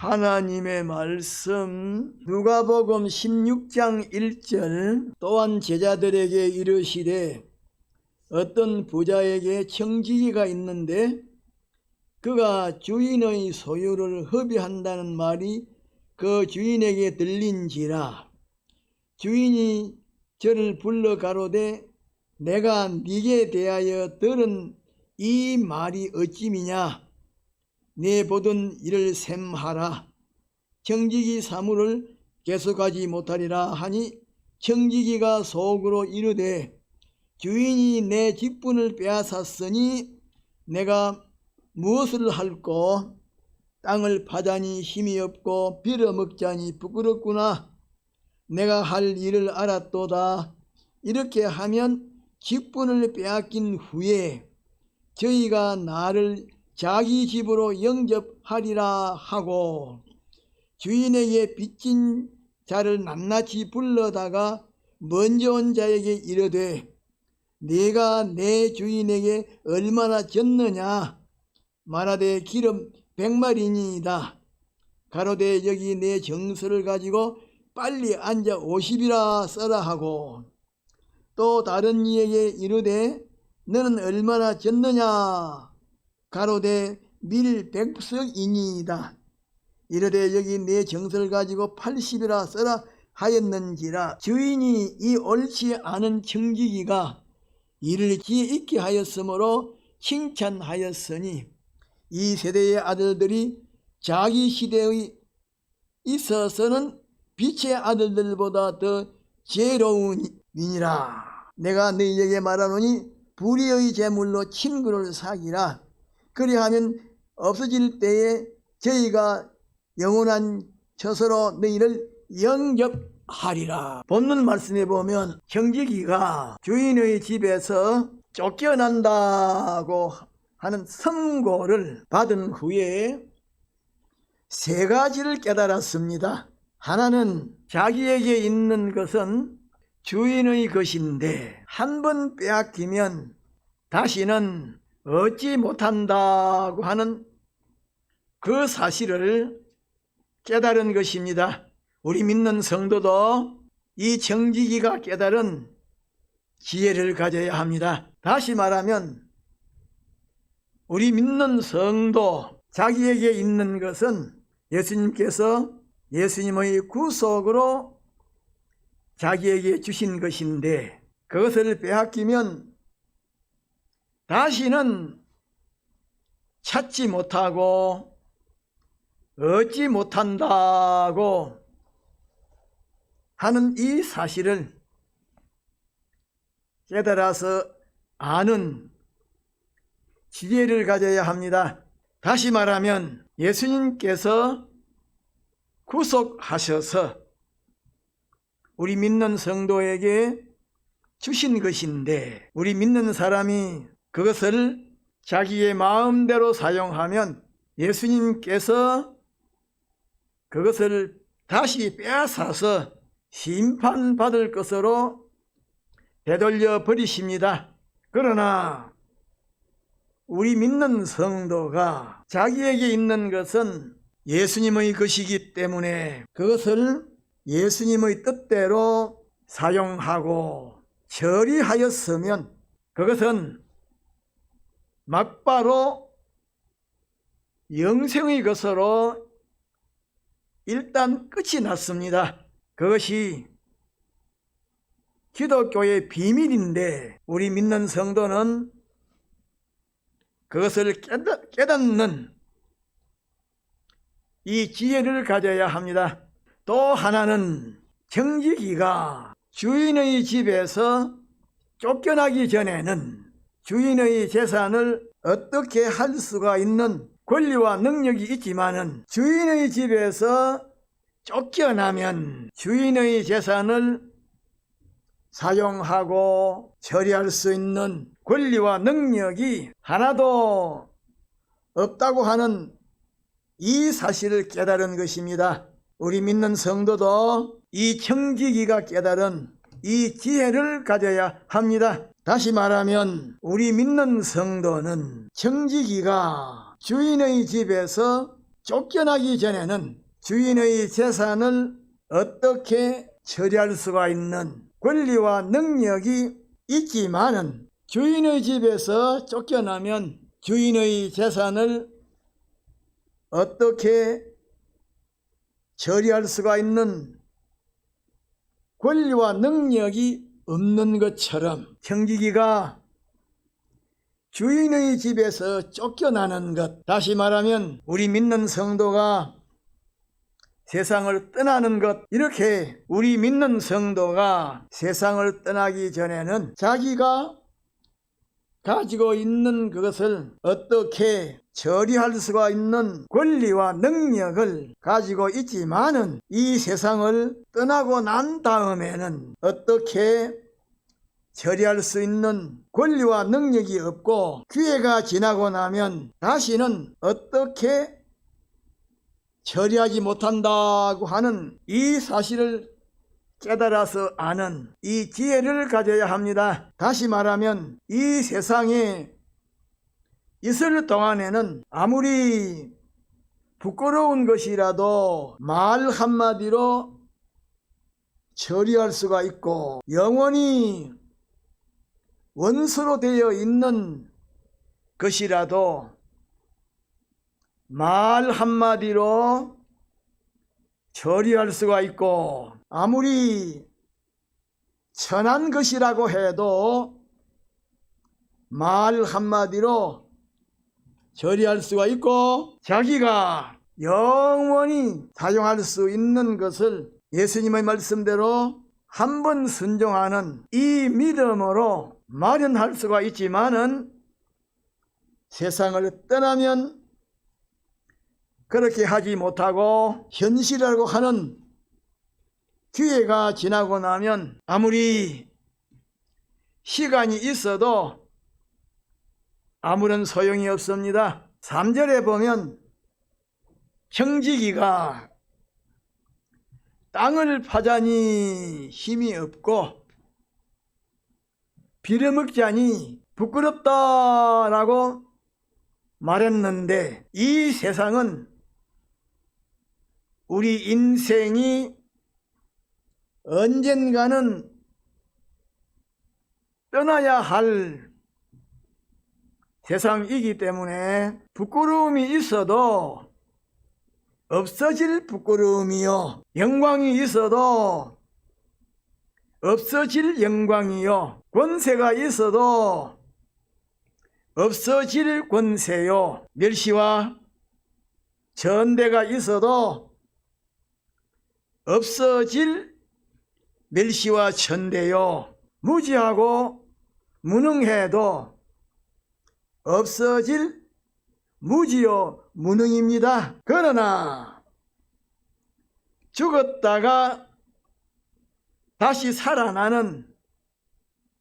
하나님의 말씀 누가복음 16장 1절 또한 제자들에게 이르시되 어떤 부자에게 청지기가 있는데 그가 주인의 소유를 허비한다는 말이 그 주인에게 들린지라. 주인이 저를 불러 가로되 내가 네게 대하여 들은 이 말이 어찌미냐. 내 보던 일을 셈하라. 청지기 사물을 계속하지 못하리라 하니 청지기가 속으로 이르되 주인이 내 직분을 빼앗았으니 내가 무엇을 할꼬. 땅을 파자니 힘이 없고 빌어먹자니 부끄럽구나. 내가 할 일을 알았도다. 이렇게 하면 직분을 빼앗긴 후에 저희가 나를 자기 집으로 영접하리라 하고 주인에게 빚진 자를 낱낱이 불러다가 먼저 온 자에게 이르되 네가 내 주인에게 얼마나 졌느냐. 말하되 기름 100마리니이다. 가로되 여기 내 정서를 가지고 빨리 앉아 50이라 써라 하고 또 다른 이에게 이르되 너는 얼마나 졌느냐. 가로되 밀 100석이니이다. 이르되 여기 내 정서를 가지고 80이라 써라 하였는지라. 주인이 이 옳지 않은 청지기가 이를 지혜 있게 하였으므로 칭찬하였으니 이 세대의 아들들이 자기 시대에 있어서는 빛의 아들들보다 더 지혜로우니라. 내가 너희에게 말하노니 불의의 재물로 친구를 사귀라. 그리하면 없어질 때에 저희가 영원한 처소로 너희를 영접하리라. 본문 말씀에 보면 청지기가 주인의 집에서 쫓겨난다고 하는 선고를 받은 후에 세 가지를 깨달았습니다. 하나는 자기에게 있는 것은 주인의 것인데 한 번 빼앗기면 다시는 얻지 못한다고 하는 그 사실을 깨달은 것입니다. 우리 믿는 성도도 이 청지기가 깨달은 지혜를 가져야 합니다. 다시 말하면 우리 믿는 성도 자기에게 있는 것은 예수님께서 예수님의 구속으로 자기에게 주신 것인데 그것을 빼앗기면 다시는 찾지 못하고 얻지 못한다고 하는 이 사실을 깨달아서 아는 지혜를 가져야 합니다. 다시 말하면 예수님께서 구속하셔서 우리 믿는 성도에게 주신 것인데 우리 믿는 사람이 그것을 자기의 마음대로 사용하면 예수님께서 그것을 다시 빼앗아서 심판받을 것으로 되돌려 버리십니다. 그러나 우리 믿는 성도가 자기에게 있는 것은 예수님의 것이기 때문에 그것을 예수님의 뜻대로 사용하고 처리하였으면 그것은 막바로 영생의 것으로 일단 끝이 났습니다. 그것이 기독교의 비밀인데 우리 믿는 성도는 그것을 깨닫는 이 지혜를 가져야 합니다. 또 하나는 청지기가 주인의 집에서 쫓겨나기 전에는 주인의 재산을 어떻게 할 수가 있는 권리와 능력이 있지만은 주인의 집에서 쫓겨나면 주인의 재산을 사용하고 처리할 수 있는 권리와 능력이 하나도 없다고 하는 이 사실을 깨달은 것입니다. 우리 믿는 성도도 이 청지기가 깨달은 이 지혜를 가져야 합니다. 다시 말하면 우리 믿는 성도는 청지기가 주인의 집에서 쫓겨나기 전에는 주인의 재산을 어떻게 처리할 수가 있는 권리와 능력이 있지만은 주인의 집에서 쫓겨나면 주인의 재산을 어떻게 처리할 수가 있는 권리와 능력이 없는 것처럼 청지기가 주인의 집에서 쫓겨나는 것, 다시 말하면 우리 믿는 성도가 세상을 떠나는 것, 이렇게 우리 믿는 성도가 세상을 떠나기 전에는 자기가 가지고 있는 그것을 어떻게 처리할 수가 있는 권리와 능력을 가지고 있지만은 이 세상을 떠나고 난 다음에는 어떻게 처리할 수 있는 권리와 능력이 없고 기회가 지나고 나면 다시는 어떻게 처리하지 못한다고 하는 이 사실을 깨달아서 아는 이 지혜를 가져야 합니다. 다시 말하면 이 세상에 있을 동안에는 아무리 부끄러운 것이라도 말 한마디로 처리할 수가 있고 영원히 원수로 되어 있는 것이라도 말 한마디로 처리할 수가 있고 아무리 천한 것이라고 해도 말 한마디로 처리할 수가 있고 자기가 영원히 사용할 수 있는 것을 예수님의 말씀대로 한 번 순종하는 이 믿음으로 마련할 수가 있지만은 세상을 떠나면 그렇게 하지 못하고 현실이라고 하는 기회가 지나고 나면 아무리 시간이 있어도 아무런 소용이 없습니다. 3절에 보면 청지기가 땅을 파자니 힘이 없고 빌어먹자니 부끄럽다라고 말했는데 이 세상은 우리 인생이 언젠가는 떠나야 할 세상이기 때문에 부끄러움이 있어도 없어질 부끄러움이요 영광이 있어도 없어질 영광이요 권세가 있어도 없어질 권세요 멸시와 전대가 있어도 없어질 멸시와 전대요 무지하고 무능해도 없어질 무지요 무능입니다. 그러나 죽었다가 다시 살아나는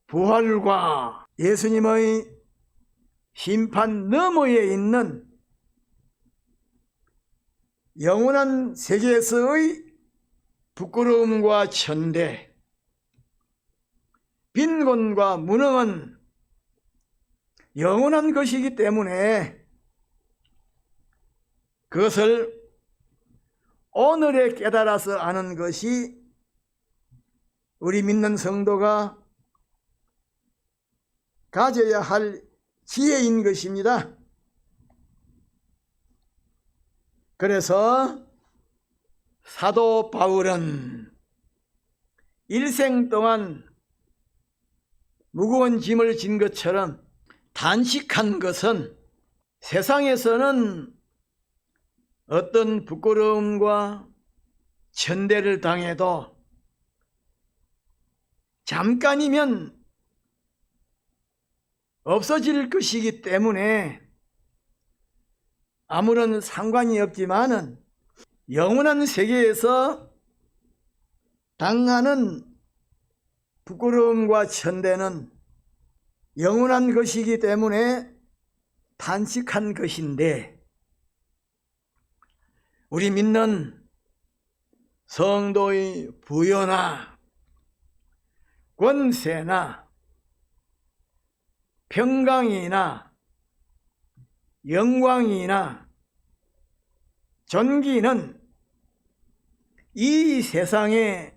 부활과 예수님의 심판 너머에 있는 영원한 세계에서의 부끄러움과 천대, 빈곤과 무능은 영원한 것이기 때문에 그것을 오늘에 깨달아서 아는 것이 우리 믿는 성도가 가져야 할 지혜인 것입니다. 그래서 사도 바울은 일생 동안 무거운 짐을 진 것처럼 단식한 것은 세상에서는 어떤 부끄러움과 천대를 당해도 잠깐이면 없어질 것이기 때문에 아무런 상관이 없지만은 영원한 세계에서 당하는 부끄러움과 천대는 영원한 것이기 때문에 단식한 것인데 우리 믿는 성도의 부여나 권세나 평강이나 영광이나 존귀는 이 세상에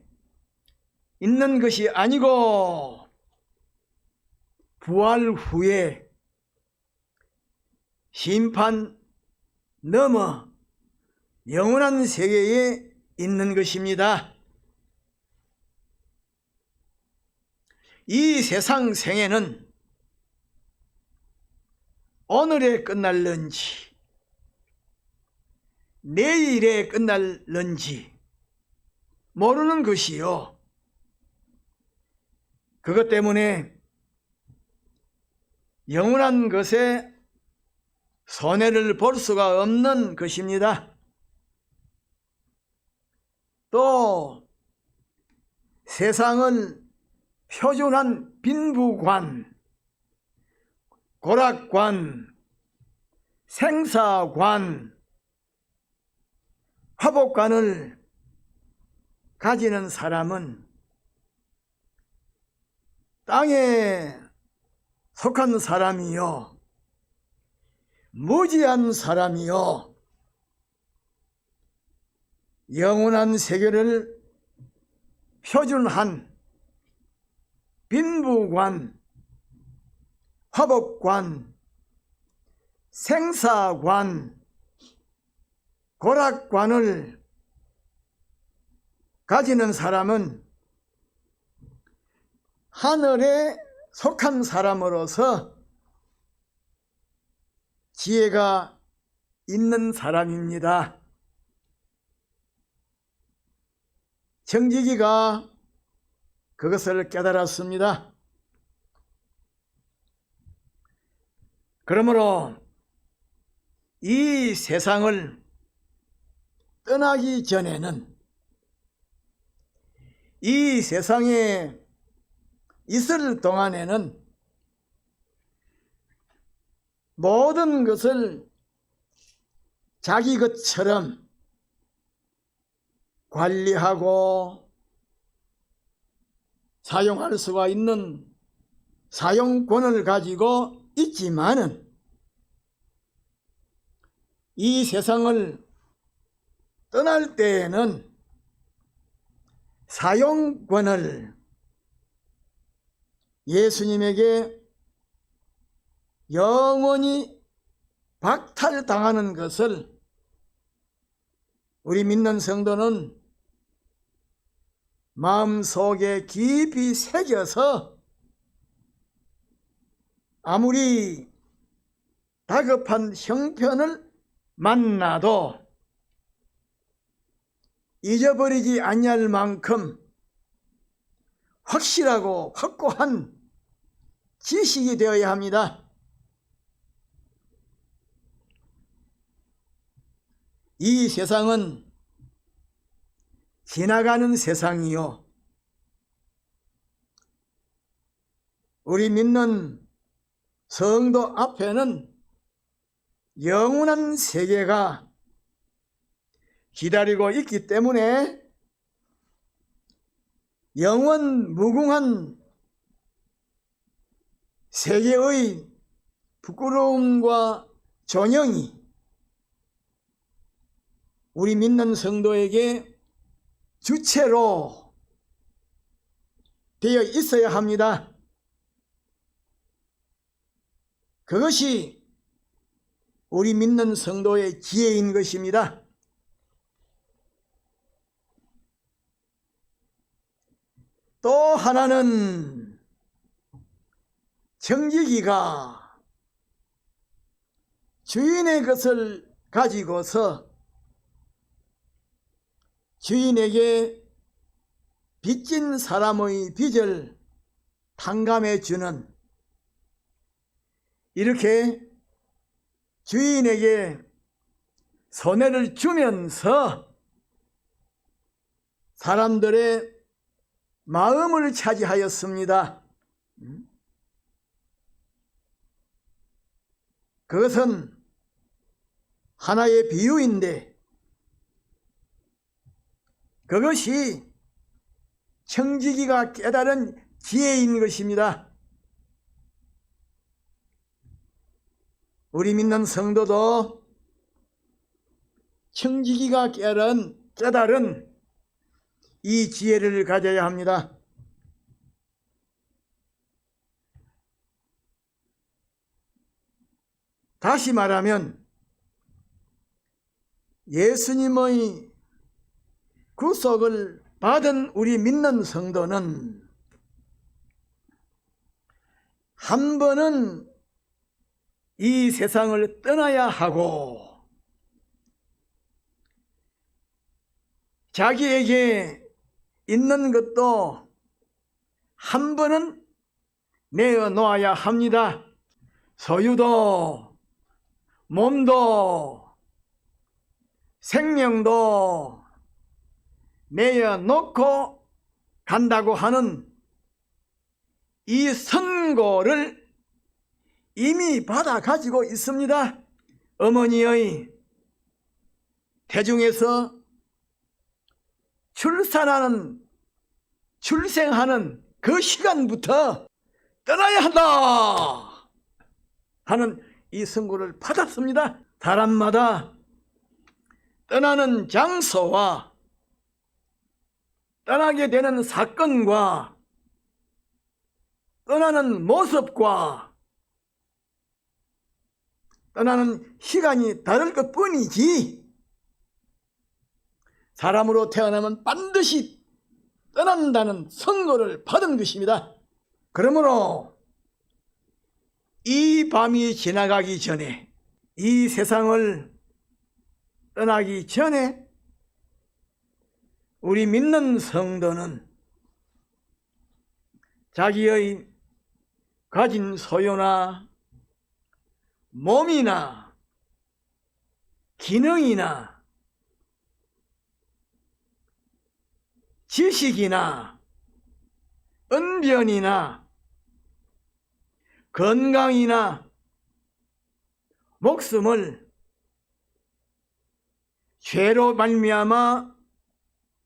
있는 것이 아니고 부활 후에 심판 넘어 영원한 세계에 있는 것입니다. 이 세상 생애는 오늘에 끝날는지 내일에 끝날는지 모르는 것이요. 그것 때문에 영원한 것에 손해를 볼 수가 없는 것입니다. 또 세상을 표준한 빈부관, 고락관, 생사관, 화복관을 가지는 사람은 땅에 속한 사람이요, 무지한 사람이요, 영원한 세계를 표준한 빈부관, 화복관, 생사관, 고락관을 가지는 사람은 하늘에 속한 사람으로서 지혜가 있는 사람입니다. 정직이가 그것을 깨달았습니다. 그러므로 이 세상을 떠나기 전에는 이 세상에 있을 동안에는 모든 것을 자기 것처럼 관리하고 사용할 수가 있는 사용권을 가지고 있지만은 이 세상을 떠날 때에는 사용권을 예수님에게 영원히 박탈당하는 것을 우리 믿는 성도는 마음속에 깊이 새겨서 아무리 다급한 형편을 만나도 잊어버리지 아니할 만큼 확실하고 확고한 지식이 되어야 합니다. 이 세상은 지나가는 세상이요, 우리 믿는 성도 앞에는 영원한 세계가 기다리고 있기 때문에 영원 무궁한 세계의 부끄러움과 존영이 우리 믿는 성도에게 주체로 되어 있어야 합니다. 그것이 우리 믿는 성도의 지혜인 것입니다. 또 하나는 정직이가 주인의 것을 가지고서 주인에게 빚진 사람의 빚을 탕감해 주는, 이렇게 주인에게 손해를 주면서 사람들의 마음을 차지하였습니다. 그것은 하나의 비유인데 그것이 청지기가 깨달은 지혜인 것입니다. 우리 믿는 성도도 청지기가 깨달은 이 지혜를 가져야 합니다. 다시 말하면 예수님의 구속을 받은 우리 믿는 성도는 한 번은 이 세상을 떠나야 하고 자기에게 있는 것도 한 번은 내어놓아야 합니다. 소유도, 몸도, 생명도 내어놓고 간다고 하는 이 선고를 이미 받아 가지고 있습니다. 어머니의 태중에서 출생하는 그 시간부터 떠나야 한다 하는 이 선고를 받았습니다. 사람마다 떠나는 장소와 떠나게 되는 사건과 떠나는 모습과 떠나는 시간이 다를 것뿐이지 사람으로 태어나면 반드시 떠난다는 선고를 받은 것입니다. 그러므로 이 밤이 지나가기 전에, 이 세상을 떠나기 전에 우리 믿는 성도는 자기의 가진 소유나 몸이나 기능이나 지식이나 언변이나 건강이나 목숨을 죄로 말미암아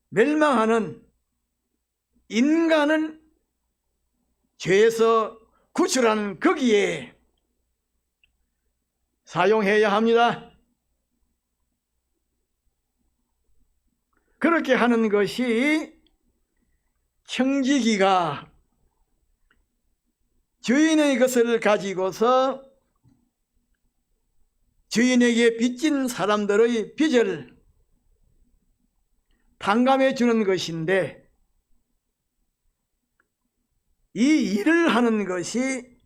멸망하는 인간을 죄에서 구출하는 거기에 사용해야 합니다. 그렇게 하는 것이 청지기가 주인의 것을 가지고서 주인에게 빚진 사람들의 빚을 탕감해 주는 것인데, 이 일을 하는 것이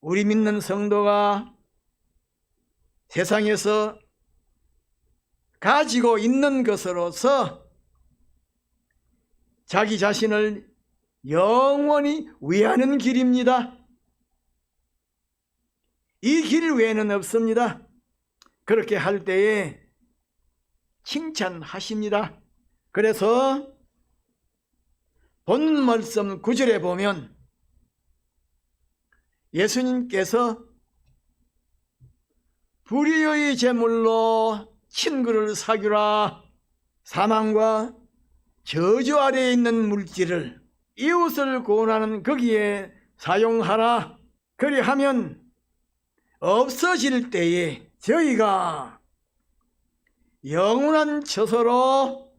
우리 믿는 성도가 세상에서 가지고 있는 것으로서 자기 자신을 영원히 위하는 길입니다. 이 길 외에는 없습니다. 그렇게 할 때에 칭찬하십니다. 그래서 본 말씀 9절에 보면 예수님께서 불의의 제물로 친구를 사귀라, 사망과 저주 아래에 있는 물질을 이웃을 구원하는 거기에 사용하라. 그리하면 없어질 때에 저희가 영원한 처소로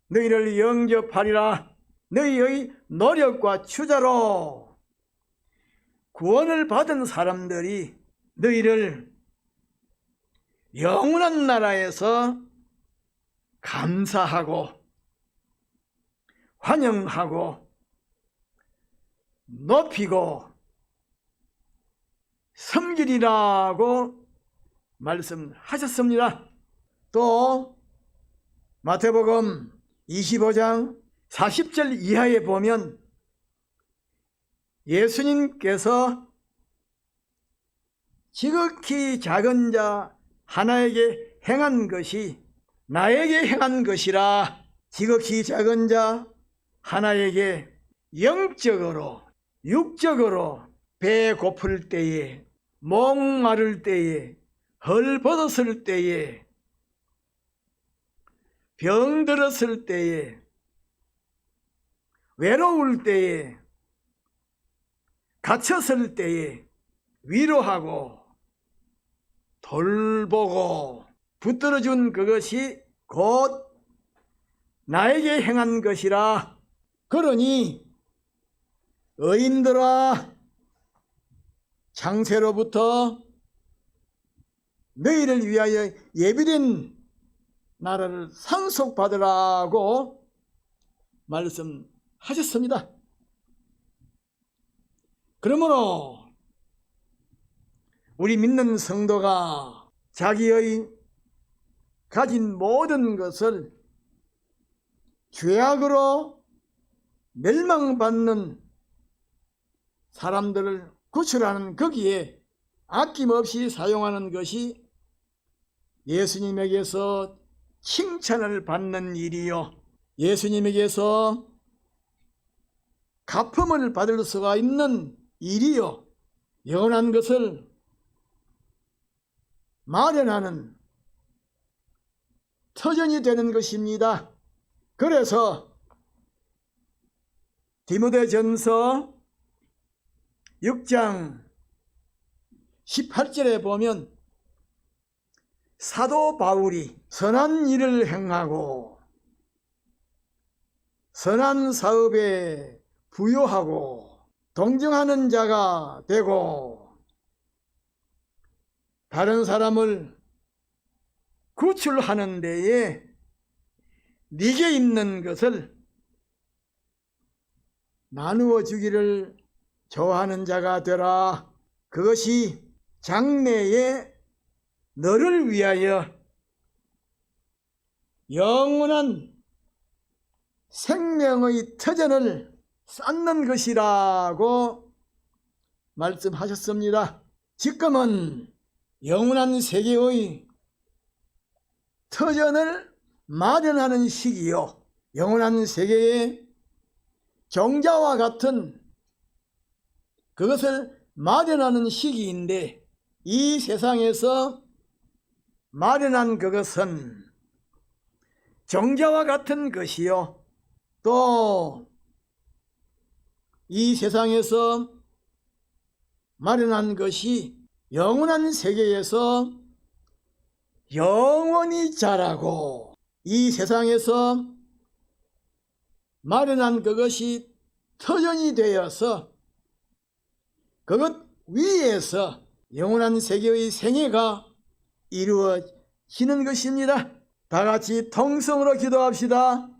너희를 영접하리라. 너희의 노력과 투자로 구원을 받은 사람들이 너희를 영원한 나라에서 감사하고 환영하고 높이고 섬기리라고 말씀하셨습니다. 또 마태복음 25장 40절 이하에 보면 예수님께서 지극히 작은 자 하나에게 행한 것이 나에게 행한 것이라. 지극히 작은 자 하나에게 영적으로 육적으로 배 고플 때에, 목마를 때에, 헐벗었을 때에, 병들었을 때에, 외로울 때에, 갇혔을 때에 위로하고 돌보고 붙들어준 그것이 곧 나에게 행한 것이라. 그러니 의인들아, 창세로부터 너희를 위하여 예비된 나라를 상속받으라고 말씀하셨습니다. 그러므로 우리 믿는 성도가 자기의 가진 모든 것을 죄악으로 멸망받는 사람들을 구출하는 거기에 아낌없이 사용하는 것이 예수님에게서 칭찬을 받는 일이요, 예수님에게서 가품을 받을 수가 있는 일이요, 영원한 것을 마련하는 터전이 되는 것입니다. 그래서 디모데전서 6장 18절에 보면 사도 바울이 선한 일을 행하고 선한 사업에 부요하고 동정하는 자가 되고 다른 사람을 구출하는 데에 네게 있는 것을 나누어 주기를 좋아하는 자가 되라. 그것이 장래에 너를 위하여 영원한 생명의 터전을 쌓는 것이라고 말씀하셨습니다. 지금은 영원한 세계의 터전을 마련하는 시기요, 영원한 세계의 종자와 같은 그것을 마련하는 시기인데, 이 세상에서 마련한 그것은 종자와 같은 것이요, 또 이 세상에서 마련한 것이 영원한 세계에서 영원히 자라고, 이 세상에서 마련한 그것이 터전이 되어서 그것 위에서 영원한 세계의 생애가 이루어지는 것입니다. 다 같이 통성으로 기도합시다.